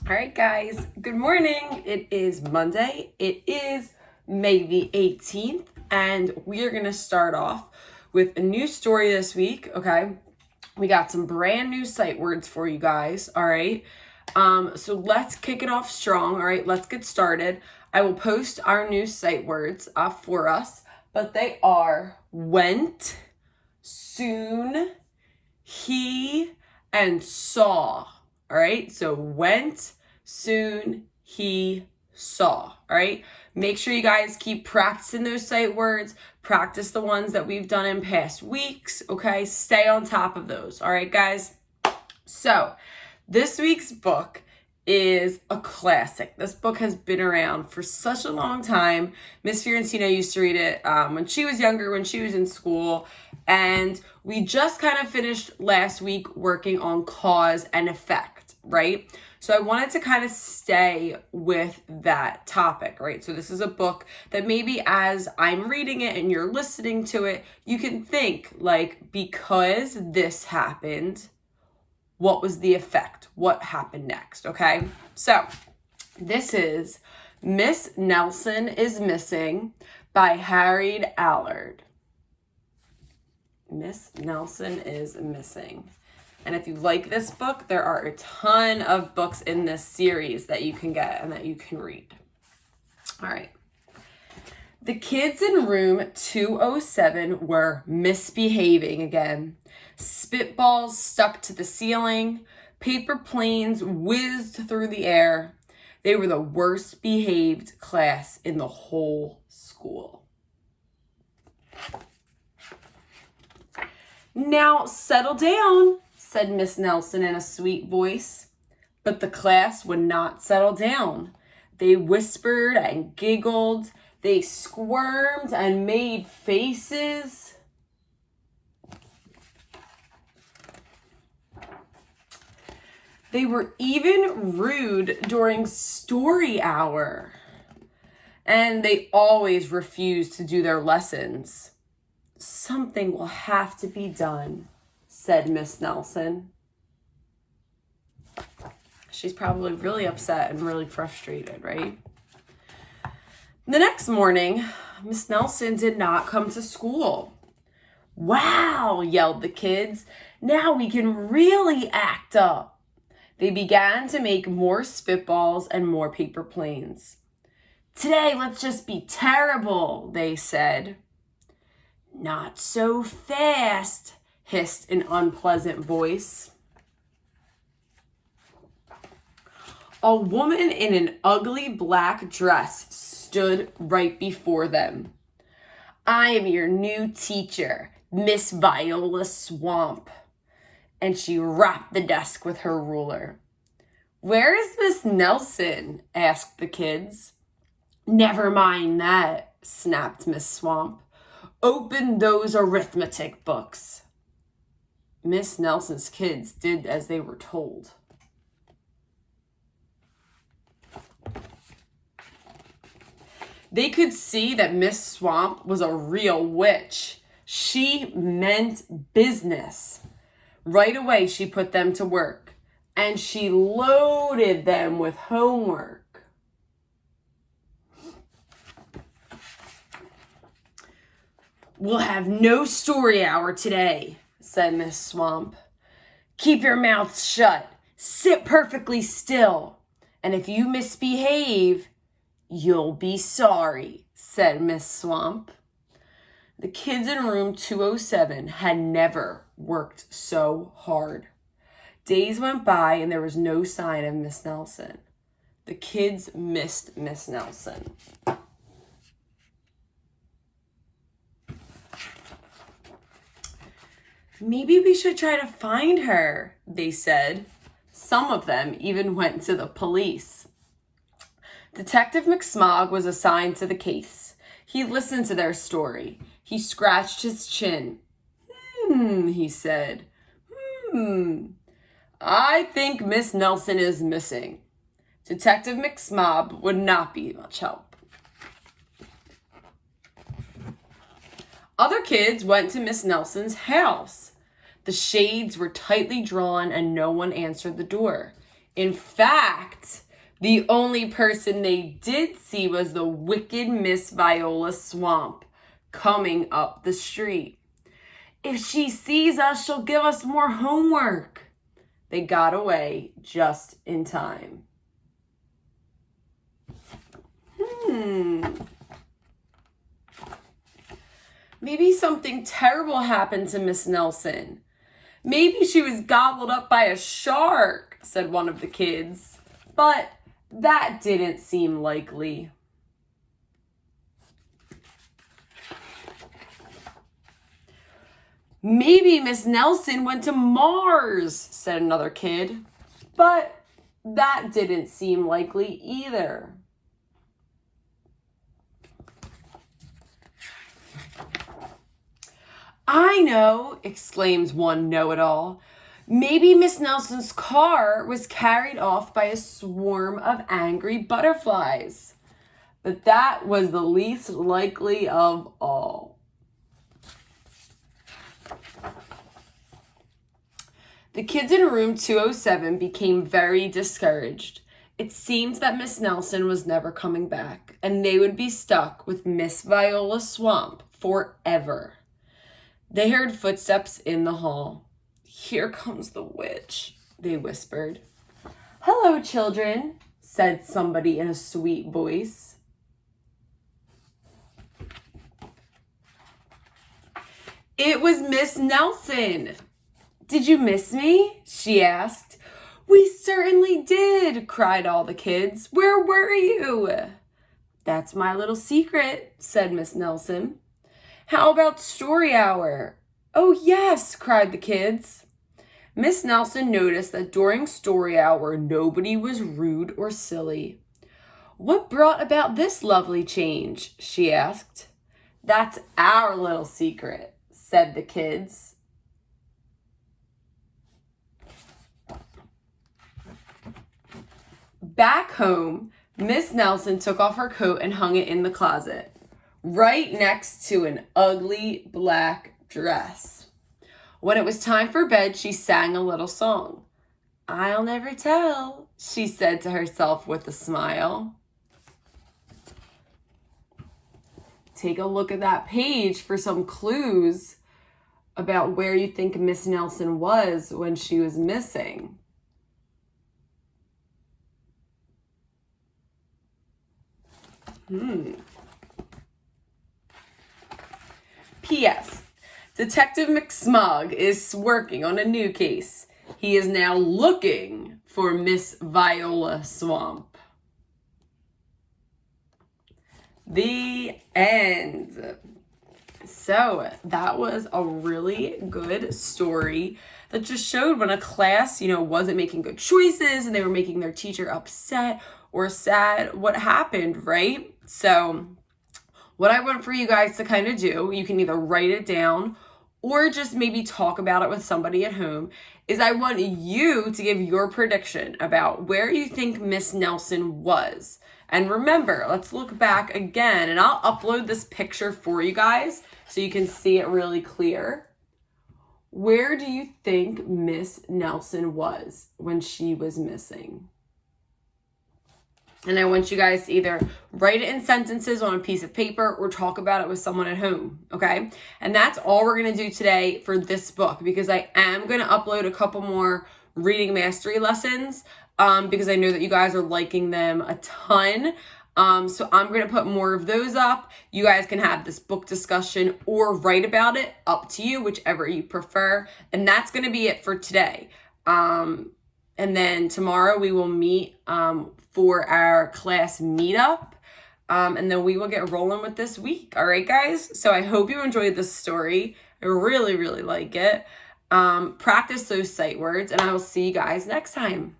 All right, guys, good morning. It is Monday. It is May the 18th, and we are going to start off with a new story this week, okay? We got some brand new sight words for you guys, all right? So let's kick it off strong, all right? Let's get started. I will post our new sight words for us, but they are went, soon, he, and saw, all right? So went, soon, he, saw, all right? Make sure you guys keep practicing those sight words. Practice the ones that we've done in past weeks, okay? Stay on top of those, all right, guys? So this week's book is a classic. This book has been around for such a long time. Miss Fiorentina used to read it when she was younger, when she was in school, and we just kind of finished last week working on cause and effect, right? So I wanted to kind of stay with that topic, right? So this is a book that maybe as I'm reading it and you're listening to it, you can think like, because this happened, what was the effect? What happened next, okay? So this is Miss Nelson is Missing by Harriet Allard. Miss Nelson is Missing. And if you like this book, there are a ton of books in this series that you can get and that you can read. All right. The kids in room 207 were misbehaving again. Spitballs stuck to the ceiling. Paper planes whizzed through the air. They were the worst behaved class in the whole school. Now settle down, said Miss Nelson in a sweet voice. But the class would not settle down. They whispered and giggled. They squirmed and made faces. They were even rude during story hour. And they always refused to do their lessons. Something will have to be done, said Miss Nelson. She's probably really upset and really frustrated, right? The next morning, Miss Nelson did not come to school. Wow, yelled the kids. Now we can really act up. They began to make more spitballs and more paper planes. Today, let's just be terrible, they said. Not so fast, hissed an unpleasant voice. A woman in an ugly black dress stood right before them. I am your new teacher, Miss Viola Swamp. And she rapped the desk with her ruler. Where is Miss Nelson? Asked the kids. Never mind that, snapped Miss Swamp. Open those arithmetic books. Miss Nelson's kids did as they were told. They could see that Miss Swamp was a real witch. She meant business. Right away, she put them to work, and she loaded them with homework. We'll have no story hour today, said Miss Swamp. Keep your mouths shut. Sit perfectly still. And if you misbehave, you'll be sorry, said Miss Swamp. The kids in room 207 had never worked so hard. Days went by and there was no sign of Miss Nelson. The kids missed Miss Nelson. Maybe we should try to find her, they said. Some of them even went to the police. Detective McSmog was assigned to the case. He listened to their story. He scratched his chin. He said. I think Miss Nelson is missing. Detective McSmob would not be much help. Other kids went to Miss Nelson's house. The shades were tightly drawn and no one answered the door. In fact, the only person they did see was the wicked Miss Viola Swamp coming up the street. If she sees us, she'll give us more homework. They got away just in time. Maybe something terrible happened to Miss Nelson. Maybe she was gobbled up by a shark, said one of the kids. But that didn't seem likely. Maybe Miss Nelson went to Mars, said another kid. But that didn't seem likely either. I know, exclaims one know-it-all. Maybe Miss Nelson's car was carried off by a swarm of angry butterflies. But that was the least likely of all. The kids in room 207 became very discouraged. It seemed that Miss Nelson was never coming back, and they would be stuck with Miss Viola Swamp forever. They heard footsteps in the hall. Here comes the witch, they whispered. Hello, children, said somebody in a sweet voice. It was Miss Nelson. Did you miss me? She asked. We certainly did, cried all the kids. Where were you? That's my little secret, said Miss Nelson. How about story hour? Oh, yes, cried the kids. Miss Nelson noticed that during story hour, nobody was rude or silly. What brought about this lovely change? She asked. That's our little secret, said the kids. Back home, Miss Nelson took off her coat and hung it in the closet, right next to an ugly black dress. When it was time for bed, she sang a little song. I'll never tell, she said to herself with a smile. Take a look at that page for some clues about where you think Miss Nelson was when she was missing. P.S. Detective McSmog is working on a new case. He is now looking for Miss Viola Swamp. The end. So that was a really good story that just showed when a class, wasn't making good choices and they were making their teacher upset or sad, what happened, right? So what I want for you guys to kind of do, you can either write it down or just maybe talk about it with somebody at home, is I want you to give your prediction about where you think Miss Nelson was. And remember, let's look back again, and I'll upload this picture for you guys so you can see it really clear. Where do you think Miss Nelson was when she was missing? And I want you guys to either write it in sentences on a piece of paper or talk about it with someone at home, okay? And that's all we're going to do today for this book, because I am going to upload a couple more reading mastery lessons because I know that you guys are liking them a ton. So I'm going to put more of those up. You guys can have this book discussion or write about it, up to you, whichever you prefer. And that's going to be it for today. And then tomorrow we will meet for our class meetup. And then we will get rolling with this week. All right, guys? So I hope you enjoyed this story. I really, really like it. Practice those sight words, and I will see you guys next time.